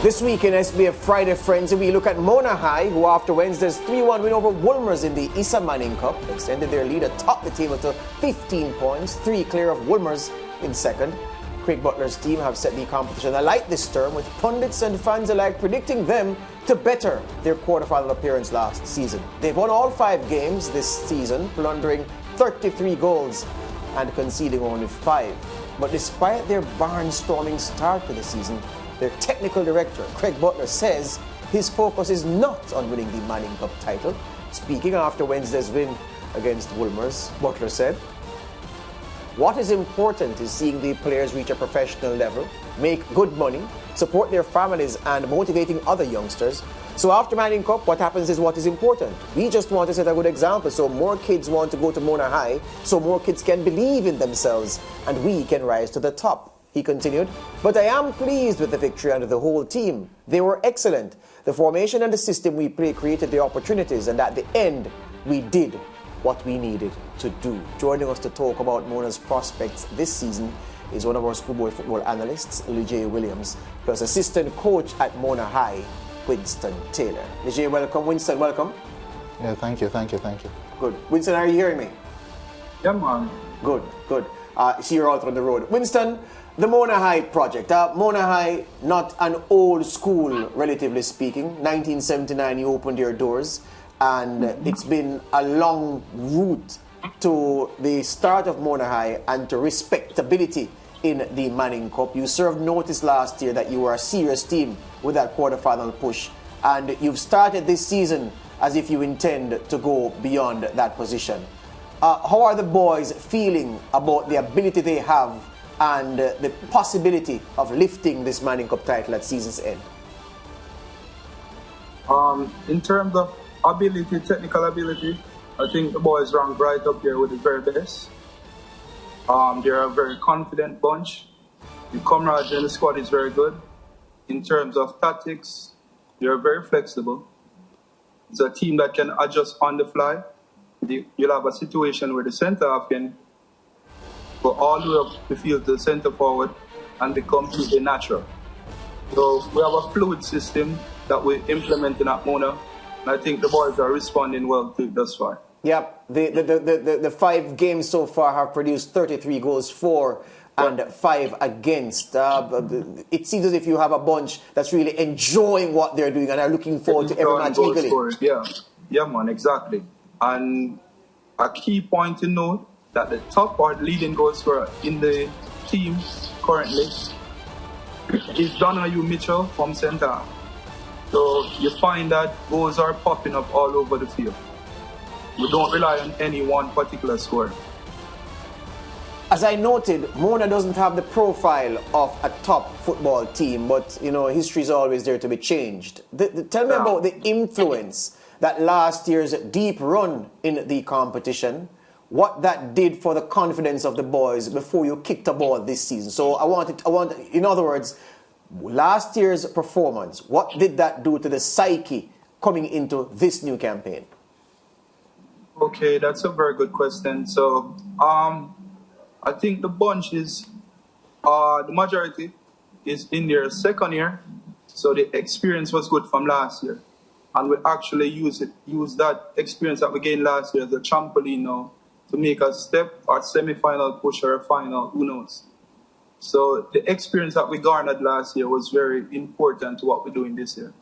This week in SBF Friday Friends, we look at Mona High, who after Wednesday's 3-1 win over Wolmer's in the ManningCup extended their lead atop the table to 15 points, 3 clear of Wolmer's in second. Craig Butler's team have set the competition alight this term, with pundits and fans alike predicting them to better their quarterfinal appearance last season. They've won all 5 games this season, plundering 33 goals and conceding only 5. But despite their barnstorming start to the season, their technical director, Craig Butler, says his focus is not on winning the ManningCup title. Speaking after Wednesday's win against Wolmer's, Butler said, "What is important is seeing the players reach a professional level, make good money, support their families, and motivating other youngsters. So after ManningCup, what happens is what is important. We just want to set a good example so more kids want to go to Mona High, so more kids can believe in themselves, and we can rise to the top." He continued, "But I am pleased with the victory and the whole team. They were excellent. The formation and the system we play created the opportunities, and at the end, we did what we needed to do." Joining us to talk about Mona's prospects this season is one of our schoolboy football analysts, Lijay Williams, plus assistant coach at Mona High, Winston Taylor. Lijay, welcome. Winston, welcome. Yeah, thank you. Good. Winston, are you hearing me? Yeah, man. Good. See you're out on the road. Winston, the Mona High project. Mona High, not an old school, relatively speaking. 1979, you opened your doors, and it's been a long route to the start of Mona High and to respectability in the ManningCup. You served notice last year that you were a serious team with that quarterfinal push, and you've started this season as if you intend to go beyond that position. How are the boys feeling about the ability they have and the possibility of lifting this ManningCup title at season's end? In terms of ability, technical ability, I think the boys rank right up there with the very best. They're a very confident bunch. The camaraderie in the squad is very good. In terms of tactics, they're very flexible. It's a team that can adjust on the fly. You'll have a situation where the centre half can go all the way up the field to the centre forward and become completely natural. So we have a fluid system that we're implementing at Mona, and I think the boys are responding well to it thus far. Yep, the 5 games so far have produced 33 goals for and 5 against. It seems as if you have a bunch that's really enjoying what they're doing and are looking forward to every match eagerly. Yeah, man, exactly. And a key point to note that the top or leading goal scorer in the team currently is Donahue Mitchell from centre. So you find that goals are popping up all over the field. We don't rely on any one particular scorer. As I noted, Mona doesn't have the profile of a top football team, but you know, history is always there to be changed. Tell me about the influence that last year's deep run in the competition, what that did for the confidence of the boys before you kicked a ball this season. So I want, in other words, last year's performance, what did that do to the psyche coming into this new campaign? Okay, that's a very good question. So, I think the bunch is, the majority is in their second year, so the experience was good from last year. And we actually use that experience that we gained last year as a trampoline now to make a step or semi-final push or a final, who knows. So the experience that we garnered last year was very important to what we're doing this year.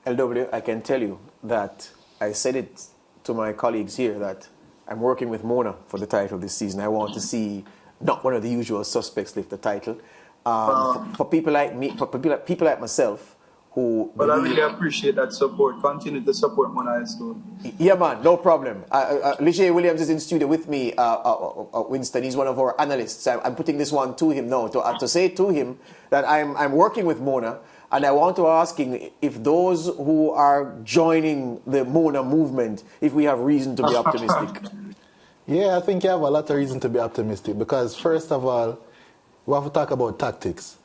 LW, I can tell you that I said it to my colleagues here that I'm working with Mona for the title this season. I want to see not one of the usual suspects lift the title. For people like me, for people like myself, who... Well, I really appreciate that support. Continue to support Mona High School. Yeah, man, no problem. Lijay Williams is in studio with me, Winston. He's one of our analysts. I'm putting this one to him now to say to him that I'm working with Mona, and I want to ask him if those who are joining the Mona movement, if we have reason to be optimistic. Yeah, I think you have a lot of reason to be optimistic because, first of all, we have to talk about tactics.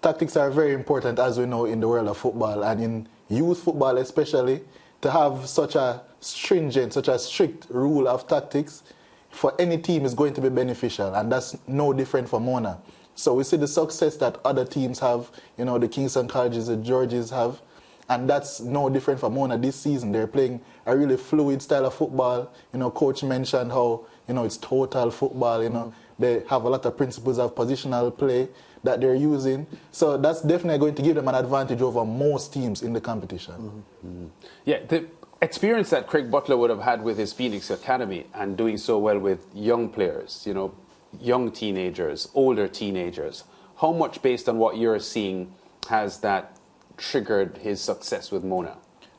Tactics are very important, as we know, in the world of football and in youth football especially. To have such a stringent, such a strict rule of tactics for any team is going to be beneficial, and that's no different for Mona. So we see the success that other teams have, you know, the Kingston Colleges, the Georges have, and that's no different from Mona this season. They're playing a really fluid style of football. You know, coach mentioned how, you know, it's total football, you know. They have a lot of principles of positional play that they're using. So that's definitely going to give them an advantage over most teams in the competition. Yeah, the experience that Craig Butler would have had with his Phoenix Academy and doing so well with young players, you know, young teenagers, older teenagers, how much based on what you're seeing has that triggered his success with Mona?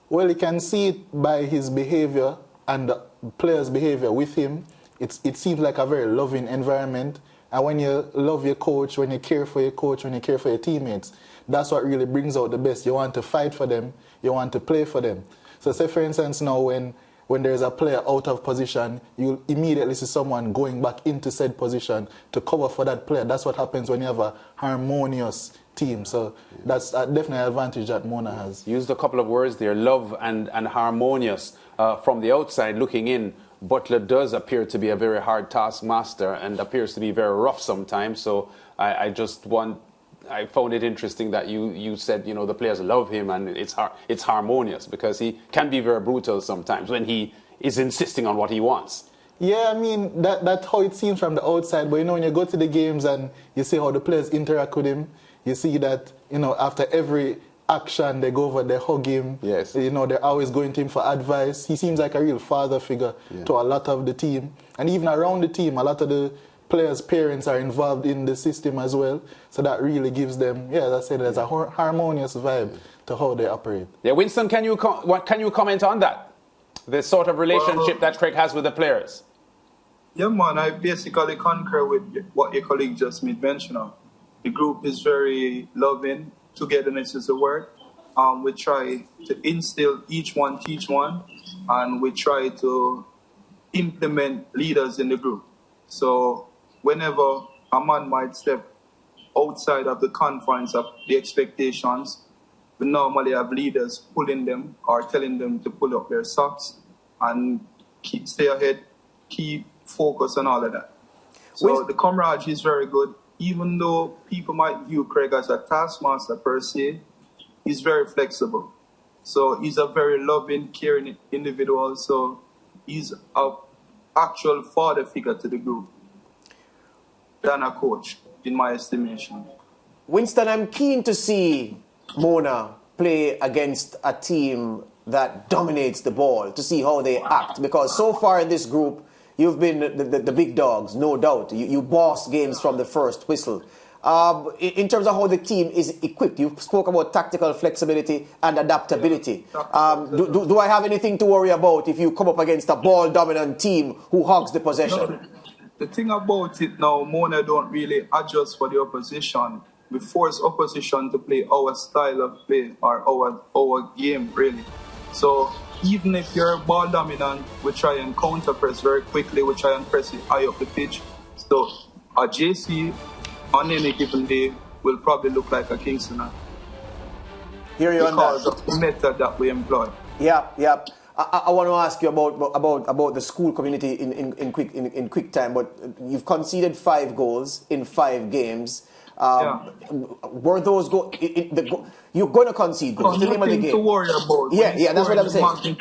Well, you can see it by his behavior and the players' behavior with him. It seems like a very loving environment. And when you love your coach, when you care for your coach, when you care for your teammates, that's what really brings out the best. You want to fight for them. You want to play for them. So say, for instance, now when there's a player out of position, you'll immediately see someone going back into said position to cover for that player. That's what happens when you have a harmonious team. So that's definitely an advantage that Mona has. Used a couple of words there, love and harmonious. From the outside looking in, Butler does appear to be a very hard taskmaster and appears to be very rough sometimes. So I found it interesting that you said, you know, the players love him and it's harmonious, because he can be very brutal sometimes when he is insisting on what he wants. Yeah, I mean, that's how it seems from the outside. But, you know, when you go to the games and you see how the players interact with him, you see that, you know, after every action, they go over, they hug him. Yes. You know, they're always going to him for advice. He seems like a real father figure to a lot of the team. And even around the team, a lot of the players' parents are involved in the system as well. So that really gives them, as I said, there's a harmonious vibe to how they operate. Yeah, Winston, what can you comment on that? The sort of relationship that Craig has with the players? Yeah, man, I basically concur with what your colleague just made mention of. The group is very loving. Togetherness is the word. We try to instill each one, teach one, and we try to implement leaders in the group. So whenever a man might step outside of the confines of the expectations, we normally have leaders pulling them or telling them to pull up their socks and stay ahead, keep focus and all of that. So the camaraderie is very good. Even though people might view Craig as a taskmaster per se, he's very flexible. So he's a very loving, caring individual. So he's an actual father figure to the group than a coach, in my estimation. Winston, I'm keen to see Mona play against a team that dominates the ball, to see how they act. Because so far in this group, you've been the big dogs, no doubt. You boss games from the first whistle. In terms of how the team is equipped, you spoke about tactical flexibility and adaptability. Do I have anything to worry about if you come up against a ball-dominant team who hogs the possession? No, the thing about it now, Mona don't really adjust for the opposition. We force opposition to play our style of play or our game, really. So even if you're ball dominant, we try and counter press very quickly. We try and press it high up the pitch. So a JC on any given day will probably look like a Kingston. Here you because of the method that we employ. Yeah. I want to ask you about the school community in quick time. But you've conceded 5 goals in 5 games. Were those you're going to concede goals? No, nothing to worry about. Yeah, that's what I'm saying.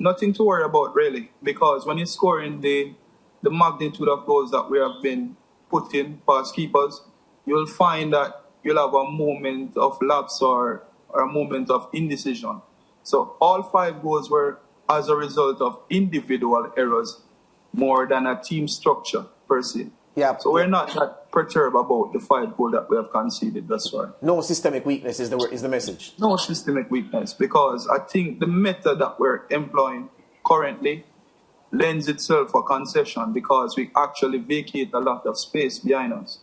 Nothing to worry about really, because when you're scoring the magnitude of goals that we have been put in past keepers, you'll find that you'll have a moment of lapse or a moment of indecision. So all 5 goals were as a result of individual errors more than a team structure per se. Yeah. So we're not that perturbed about the 5 goals that we have conceded thus far. No systemic weakness is the message. No systemic weakness, because I think the method that we're employing currently lends itself for concession, because we actually vacate a lot of space behind us.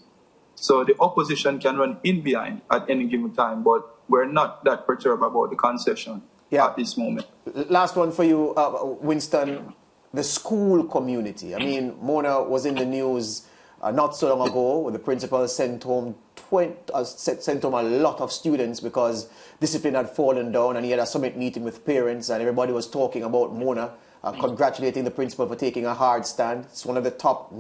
So the opposition can run in behind at any given time, but we're not that perturbed about the concession at this moment. Last one for you, Winston. The school community. I mean, Mona was in the news not so long ago, where the principal sent home a lot of students because discipline had fallen down, and he had a summit meeting with parents, and everybody was talking about Mona. congratulating the principal for taking a hard stand. It's one of the top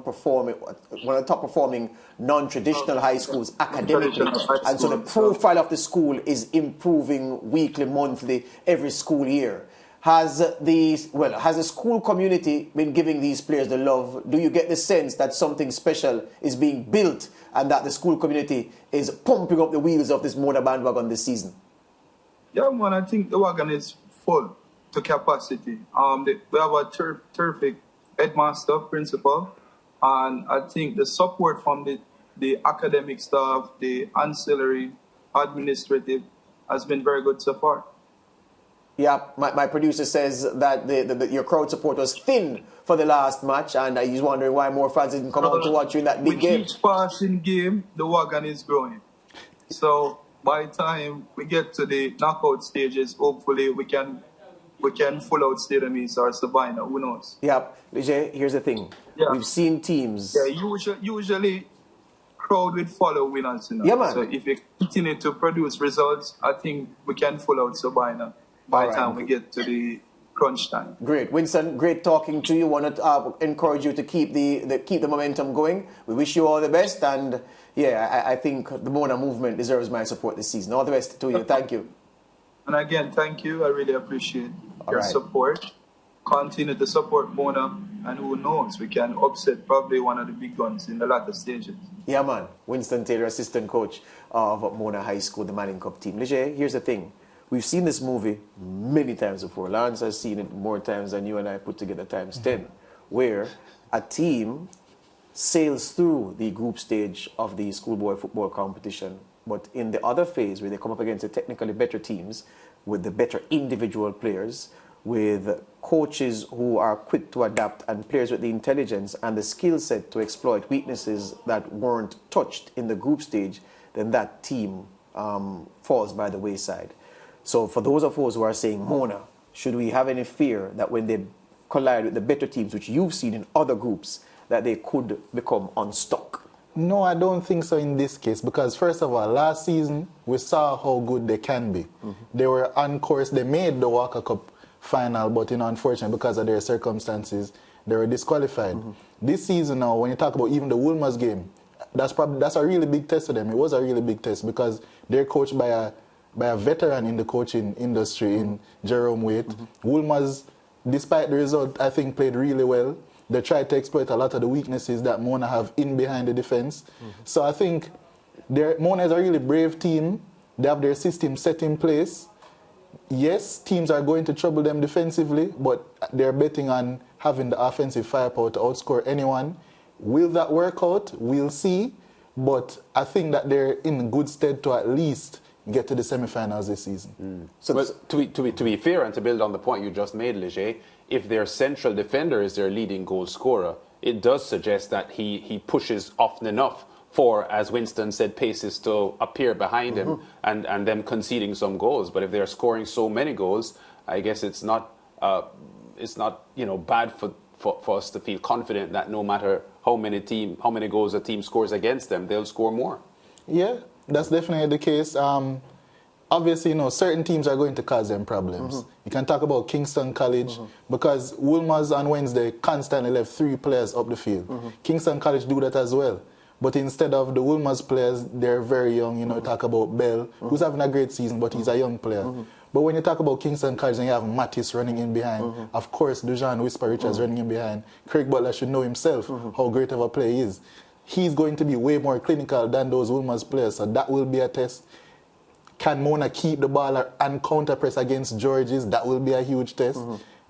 performing non-traditional high schools academically, and so the profile of the school is improving weekly, monthly, every school year. Has the school community been giving these players the love? Do you get the sense that something special is being built and that the school community is pumping up the wheels of this Mona bandwagon this season? Yeah, man, I think the wagon is full to capacity. We have a terrific headmaster, principal, and I think the support from the academic staff, the ancillary, administrative, has been very good so far. Yeah, my producer says that your crowd support was thin for the last match, and he's wondering why more fans didn't come out to watch you in that big game. With each passing game, the wagon is growing. So by the time we get to the knockout stages, hopefully we can full out Stadium East or Sabina. Who knows? Yeah, Vijay, here's the thing. Yeah. We've seen teams. Yeah, usually crowd will follow winners. You know? Yeah, man. So if you continue to produce results, I think we can full out Sabina by the time we get to the crunch time. Great. Winston, great talking to you. Want to encourage you to keep the momentum going. We wish you all the best, and yeah, I think the Mona movement deserves my support this season. All the best to you. Thank you. And again, thank you. I really appreciate your support. Continue to support Mona, and who knows, we can upset probably one of the big guns in the latter stages. Yeah, man. Winston Taylor, assistant coach of Mona High School, the ManningCup team. Leger, here's the thing. We've seen this movie many times before. Lawrence has seen it more times than you and I put together times 10, where a team sails through the group stage of the schoolboy football competition, but in the other phase where they come up against the technically better teams with the better individual players, with coaches who are quick to adapt and players with the intelligence and the skill set to exploit weaknesses that weren't touched in the group stage, then that team falls by the wayside. So for those of us who are saying, Mona, should we have any fear that when they collide with the better teams, which you've seen in other groups, that they could become unstuck? No, I don't think so in this case, because first of all, last season, we saw how good they can be. They were on course, they made the Walker Cup final, but unfortunately, because of their circumstances, they were disqualified. This season now, when you talk about even the Wolmer's game, that's a really big test for them. It was a really big test because they're coached by a veteran in the coaching industry in Jerome Waite. Wolmer's, despite the result, I think played really well. They tried to exploit a lot of the weaknesses that Mona have in behind the defense. So I think Mona is a really brave team. They have their system set in place. Yes, teams are going to trouble them defensively, but they're betting on having the offensive firepower to outscore anyone. Will that work out? We'll see. But I think that they're in good stead to at least get to the semi-finals this season. So well, to be fair and to build on the point you just made, Leger, if their central defender is their leading goal scorer, it does suggest that he pushes often enough for, as Winston said, paces to appear behind him and them conceding some goals. But if they're scoring so many goals, I guess it's not bad for us to feel confident that no matter how many goals a team scores against them, they'll score more. Yeah, that's definitely the case. Obviously, certain teams are going to cause them problems. You can talk about Kingston College because Wolmer's on Wednesday constantly left 3 players up the field. Kingston College do that as well. But instead of the Wolmer's players, they're very young. Talk about Bell, who's having a great season, but he's a young player. But when you talk about Kingston College, then you have Mattis running in behind. Of course, Dujan Whisper Richards running in behind. Craig Butler should know himself how great of a player he is. He's going to be way more clinical than those Wolmer's players, so that will be a test. Can Mona keep the ball and counter press against Georges? That will be a huge test.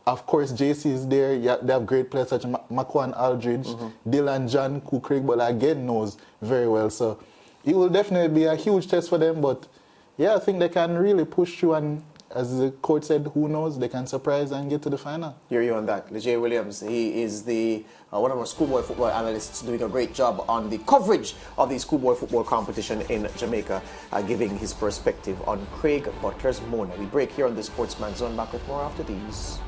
Of course, JC is there. They have great players such as Makwan Aldridge, Dylan John, who Craig Butler again knows very well. So it will definitely be a huge test for them. But yeah, I think they can really push through, and as the coach said, who knows, they can surprise and get to the final. Hear you on that. Leger Williams, he is one of our schoolboy football analysts, doing a great job on the coverage of the schoolboy football competition in Jamaica, giving his perspective on Craig Butler's Mona. We break here on the Sportsman Zone. Back with more after these.